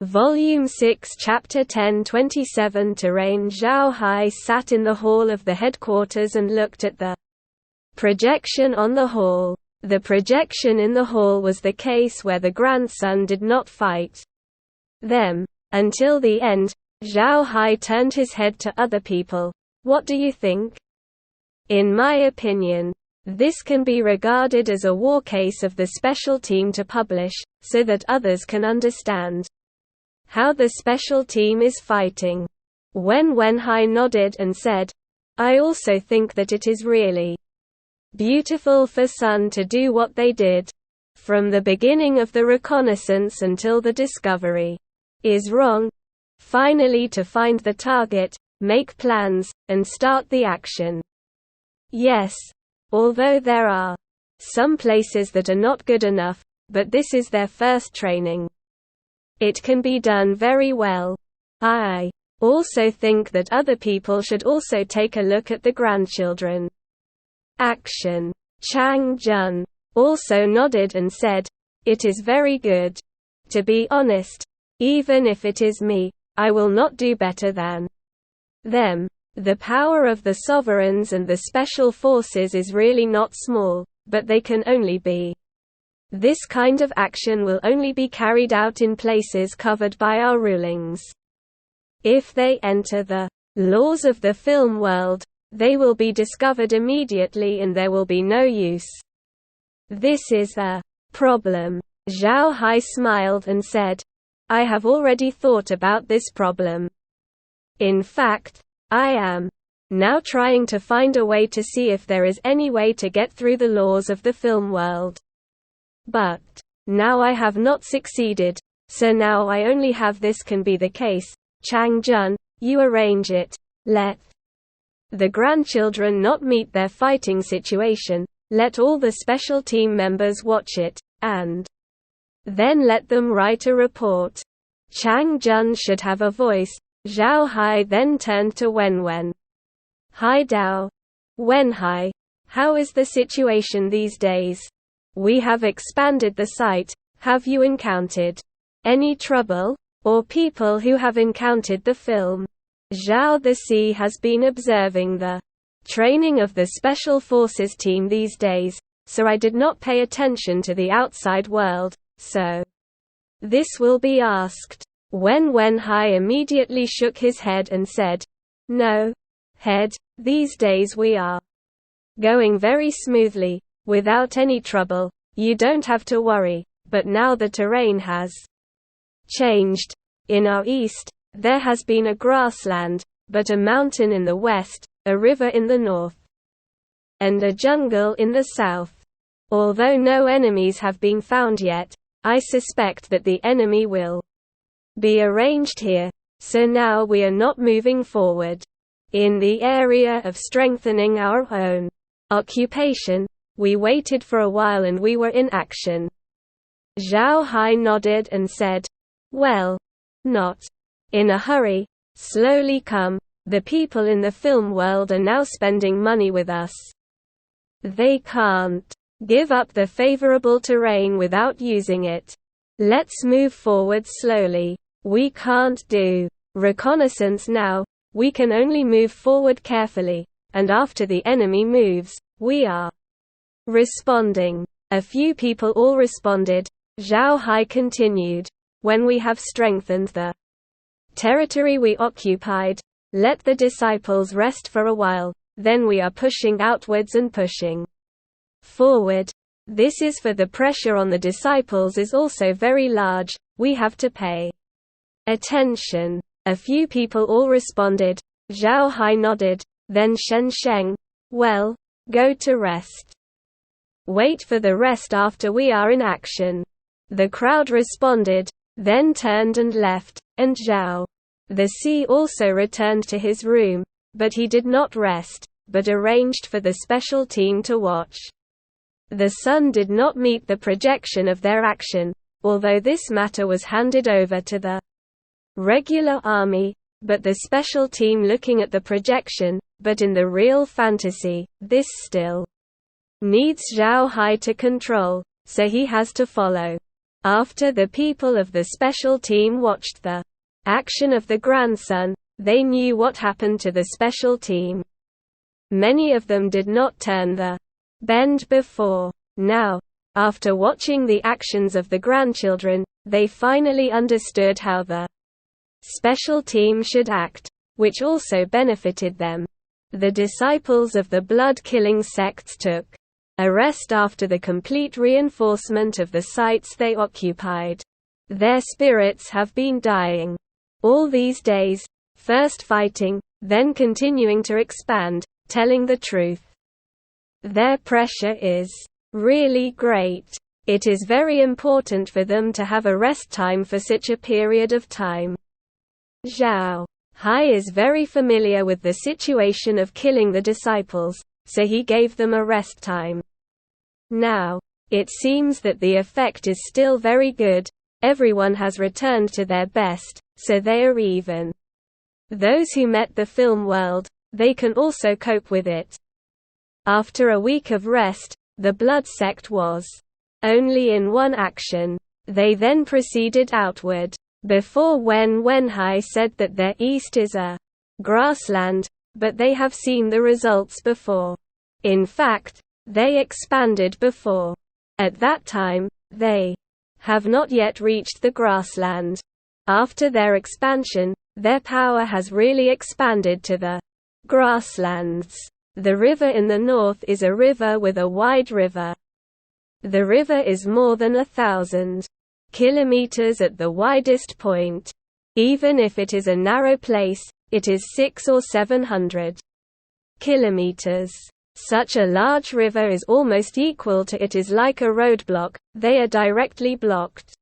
Volume 6 Chapter 10:27 Terrain. Zhao Hai sat in the hall of the headquarters and looked at the projection on the hall. The projection in the hall was the case where the grandson did not fight them until the end. Zhao Hai turned his head to other people. What do you think? In my opinion, this can be regarded as a war case of the special team to publish, so that others can understand how the special team is fighting. Wen Hai nodded and said, I also think that it is really beautiful for Sun to do what they did. From the beginning of the reconnaissance until the discovery is wrong. Finally to find the target, make plans, and start the action. Yes. Although there are some places that are not good enough, but this is their first training. It can be done very well. I also think that other people should also take a look at the grandchildren. Action. Chang Jun also nodded and said, it is very good. To be honest, even if it is me, I will not do better than them. The power of the sovereigns and the special forces is really not small, but they can only be. This kind of action will only be carried out in places covered by our rulings. If they enter the laws of the film world, they will be discovered immediately and there will be no use. This is a problem. Zhao Hai smiled and said, I have already thought about this problem. In fact, I am now trying to find a way to see if there is any way to get through the laws of the film world. But now I have not succeeded, so now I only have this can be the case. Chang Jun, you arrange it. Let the grandchildren not meet their fighting situation, let all the special team members watch it, and then let them write a report. Chang Jun should have a voice. Zhao Hai then turned to Wen. Hai Dao. Wen Hai, how is the situation these days? We have expanded the site. Have you encountered any trouble? Or people who have encountered the film? Zhao the Sea has been observing the training of the Special Forces team these days, so I did not pay attention to the outside world, so this will be asked. Wen Hai immediately shook his head and said, no, head, these days we are going very smoothly, without any trouble, you don't have to worry, but now the terrain has changed. In our east, there has been a grassland, but a mountain in the west, a river in the north, and a jungle in the south. Although no enemies have been found yet, I suspect that the enemy will be arranged here, so now we are not moving forward. In the area of strengthening our own occupation, we waited for a while and we were in action. Zhao Hai nodded and said, well, not in a hurry, slowly come, the people in the film world are now spending money with us. They can't give up the favorable terrain without using it. Let's move forward slowly. We can't do reconnaissance now, we can only move forward carefully, and after the enemy moves, we are responding. A few people all responded. Zhao Hai continued, when we have strengthened the territory we occupied, let the disciples rest for a while, then we are pushing outwards and pushing forward. This is for the pressure on the disciples is also very large, we have to pay attention. A few people all responded. Zhao Hai nodded, then Shen Sheng, well, go to rest. Wait for the rest after we are in action. The crowd responded, then turned and left, and Zhao the Sea also returned to his room, but he did not rest, but arranged for the special team to watch. The sun did not meet the projection of their action, although this matter was handed over to the regular army, but the special team looking at the projection, but in the real fantasy, this still needs Zhao Hai to control, so he has to follow After the people of the special team watched the action of the grandson, they knew what happened to the special team. Many of them did not turn the bend before. Now, after watching the actions of the grandchildren, they finally understood how the special team should act, which also benefited them. The disciples of the blood-killing sects took a rest after the complete reinforcement of the sites they occupied. Their spirits have been dying all these days, first fighting, then continuing to expand, telling the truth. Their pressure is really great. It is very important for them to have a rest time for such a period of time. Zhao Hai is very familiar with the situation of killing the disciples, so he gave them a rest time. Now, it seems that the effect is still very good, everyone has returned to their best, so they are even. Those who met the film world, they can also cope with it. After a week of rest, the blood sect was only in one action. They then proceeded outward. Before Wenhai said that their east is a grassland, but they have seen the results before. In fact, they expanded before. At that time, they have not yet reached the grassland. After their expansion, their power has really expanded to the grasslands. The river in the north is a river with a wide river. The river is more than 1,000 kilometers at the widest point. Even if it is a narrow place, it is 600 or 700 kilometers. Such a large river is almost equal to it is like a roadblock, they are directly blocked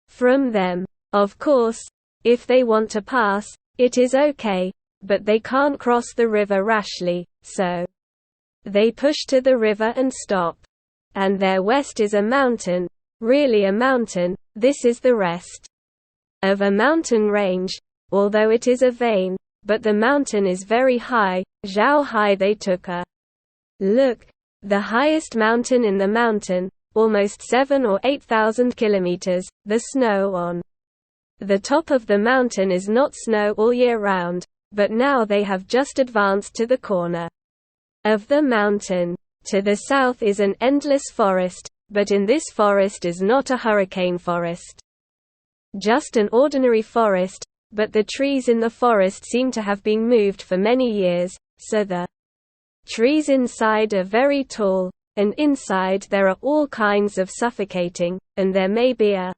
from them. Of course, if they want to pass, it is okay, but they can't cross the river rashly, so they push to the river and stop. And their west is a mountain, really a mountain, this is the rest of a mountain range, although it is a vein, but the mountain is very high. Zhao Hai they took a look. The highest mountain in the mountain, almost 7,000 or 8,000 kilometers, the snow on the top of the mountain is not snow all year round, but now they have just advanced to the corner of the mountain. To the south is an endless forest, but in this forest is not a hurricane forest. Just an ordinary forest, but the trees in the forest seem to have been moved for many years, so the trees inside are very tall, and inside there are all kinds of suffocating, and there may be a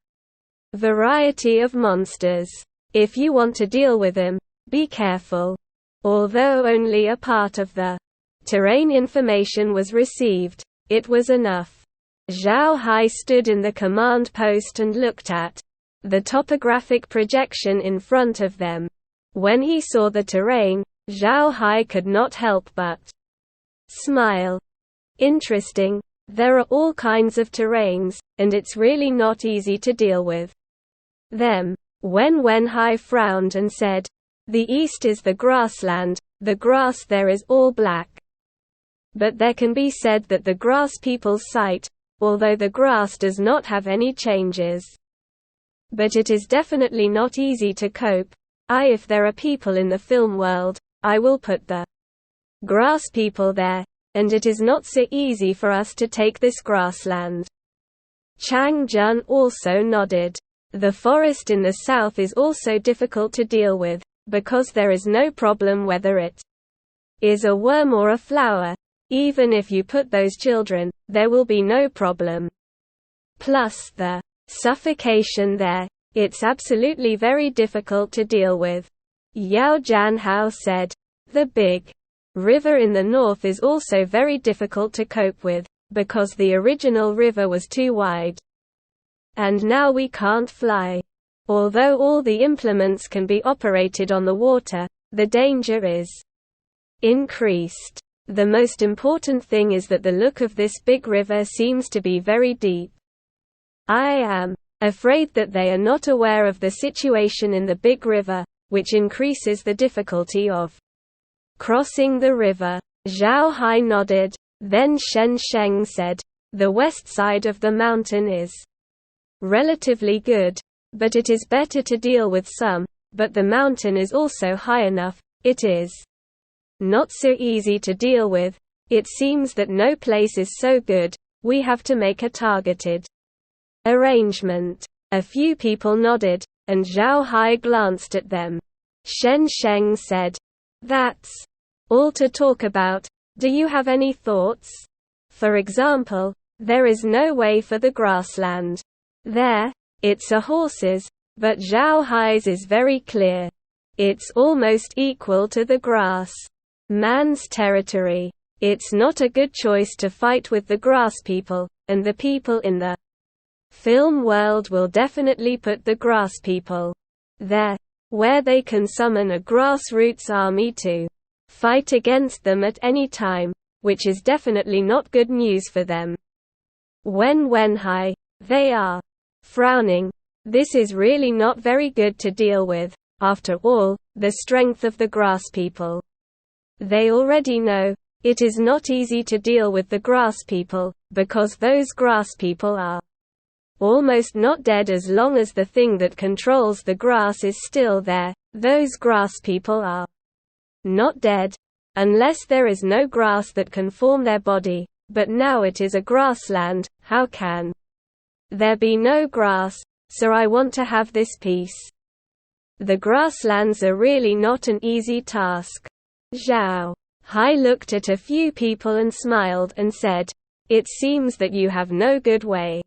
variety of monsters. If you want to deal with them, be careful. Although only a part of the terrain information was received, it was enough. Zhao Hai stood in the command post and looked at the topographic projection in front of them. When he saw the terrain, Zhao Hai could not help but smile. Interesting. There are all kinds of terrains, and it's really not easy to deal with them. When Wenhai frowned and said, "The east is the grassland, the grass there is all black. But there can be said that the grass people's sight, although the grass does not have any changes. But it is definitely not easy to cope. If there are people in the film world, I will put the grass people there, and it is not so easy for us to take this grassland." Chang Jun also nodded. The forest in the south is also difficult to deal with, because there is no problem whether it is a worm or a flower. Even if you put those children, there will be no problem. Plus the suffocation there, it's absolutely very difficult to deal with. Yao Jianhao said, "The big river in the north is also very difficult to cope with, because the original river was too wide. And now we can't fly. Although all the implements can be operated on the water, the danger is increased. The most important thing is that the look of this big river seems to be very deep. I am afraid that they are not aware of the situation in the big river, which increases the difficulty of crossing the river." Zhao Hai nodded. Then Shen Sheng said, "The west side of the mountain is relatively good. But it is better to deal with some, but the mountain is also high enough, it is not so easy to deal with. It seems that no place is so good, we have to make a targeted arrangement. A few people nodded, and Zhao Hai glanced at them. Shen Sheng said, "That's all to talk about. Do you have any thoughts? For example, there is no way for the grassland. There, it's a horse's, but Zhao Hai's is very clear. It's almost equal to the grass man's territory. It's not a good choice to fight with the grass people, and the people in the film world will definitely put the grass people there, where they can summon a grassroots army to fight against them at any time, which is definitely not good news for them. Wenhai, they are frowning. This is really not very good to deal with. After all, the strength of the grass people. They already know. It is not easy to deal with the grass people, because those grass people are almost not dead as long as the thing that controls the grass is still there. Those grass people are not dead, unless there is no grass that can form their body, but now it is a grassland, how can there be no grass? So I want to have this peace. The grasslands are really not an easy task. Zhao Hai looked at a few people and smiled and said, "It seems that you have no good way."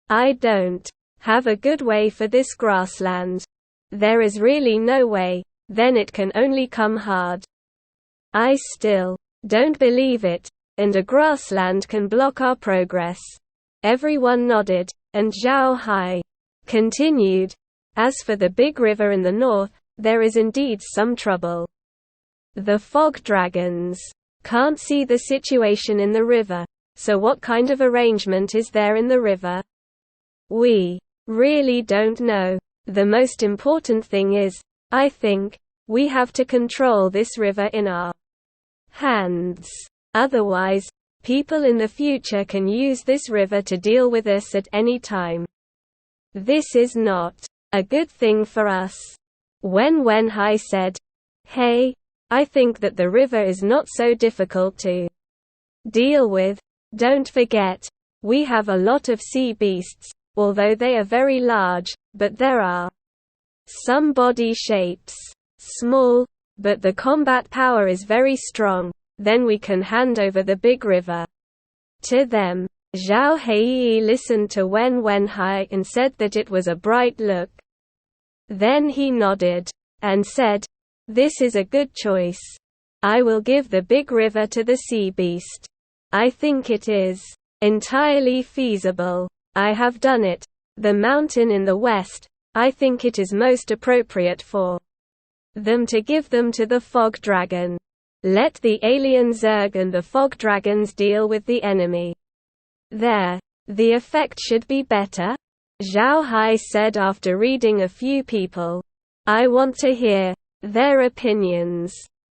"I don't have a good way for this grassland. There is really no way, then it can only come hard. I still don't believe it, and a grassland can block our progress." Everyone nodded, and Zhao Hai continued, "As for the big river in the north, there is indeed some trouble. The fog dragons can't see the situation in the river, so what kind of arrangement is there in the river? We really don't know. The most important thing is, I think, we have to control this river in our hands. Otherwise, people in the future can use this river to deal with us at any time. This is not a good thing for us." Wenhai said, "Hey, I think that the river is not so difficult to deal with. Don't forget, we have a lot of sea beasts, although they are very large, but there are some body shapes, small, but the combat power is very strong. Then we can hand over the big river to them." Zhao Hai listened to Wenhai and said that it was a bright look. Then he nodded and said, "This is a good choice. I will give the big river to the sea beast. I think it is entirely feasible. I have done it. The mountain in the west, I think it is most appropriate for them to give them to the fog dragon. Let the alien Zerg and the fog dragons deal with the enemy. There. The effect should be better," Zhao Hai said after reading a few people. "I want to hear their opinions."